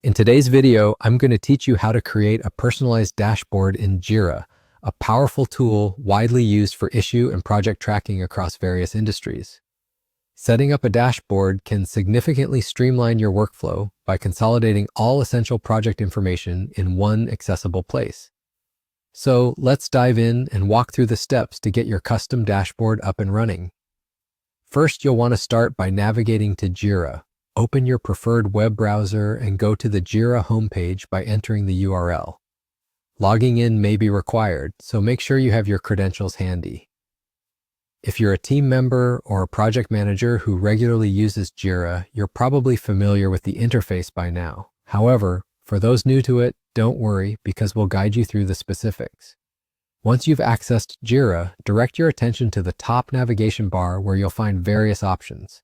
In today's video, I'm going to teach you how to create a personalized dashboard in Jira, a powerful tool widely used for issue and project tracking across various industries. Setting up a dashboard can significantly streamline your workflow by consolidating all essential project information in one accessible place. So let's dive in and walk through the steps to get your custom dashboard up and running. First, you'll want to start by navigating to Jira. Open your preferred web browser and go to the Jira homepage by entering the URL. Logging in may be required, so make sure you have your credentials handy. If you're a team member or a project manager who regularly uses Jira, you're probably familiar with the interface by now. However, for those new to it, don't worry because we'll guide you through the specifics. Once you've accessed Jira, direct your attention to the top navigation bar where you'll find various options.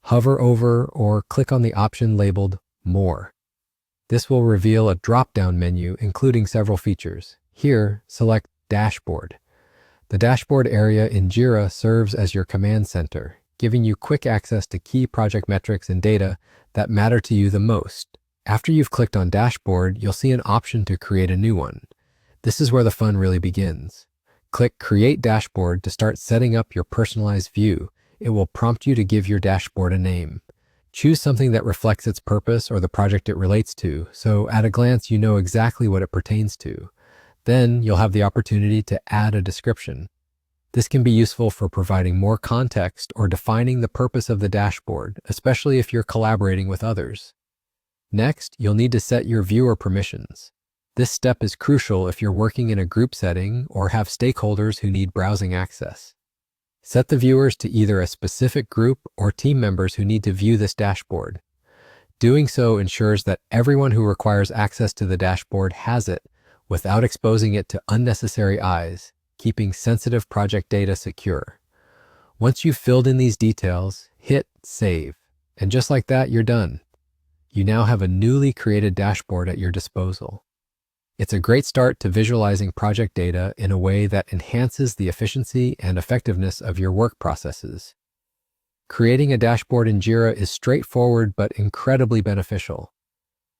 Hover over or click on the option labeled More. This will reveal a drop-down menu including several features. Here, select Dashboard. The dashboard area in Jira serves as your command center, giving you quick access to key project metrics and data that matter to you the most. After you've clicked on Dashboard, you'll see an option to create a new one. This is where the fun really begins. Click Create Dashboard to start setting up your personalized view. It will prompt you to give your dashboard a name. Choose something that reflects its purpose or the project it relates to, so at a glance you know exactly what it pertains to. Then you'll have the opportunity to add a description. This can be useful for providing more context or defining the purpose of the dashboard, especially if you're collaborating with others. Next, you'll need to set your viewer permissions. This step is crucial if you're working in a group setting or have stakeholders who need browsing access. Set the viewers to either a specific group or team members who need to view this dashboard. Doing so ensures that everyone who requires access to the dashboard has it without exposing it to unnecessary eyes, keeping sensitive project data secure. Once you've filled in these details, hit Save. And just like that, you're done. You now have a newly created dashboard at your disposal. It's a great start to visualizing project data in a way that enhances the efficiency and effectiveness of your work processes. Creating a dashboard in Jira is straightforward but incredibly beneficial.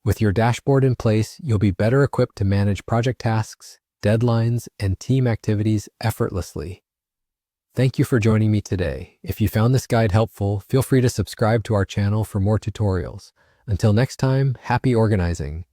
With your dashboard in place, you'll be better equipped to manage project tasks, deadlines, and team activities effortlessly. Thank you for joining me today. If you found this guide helpful, feel free to subscribe to our channel for more tutorials. Until next time, happy organizing.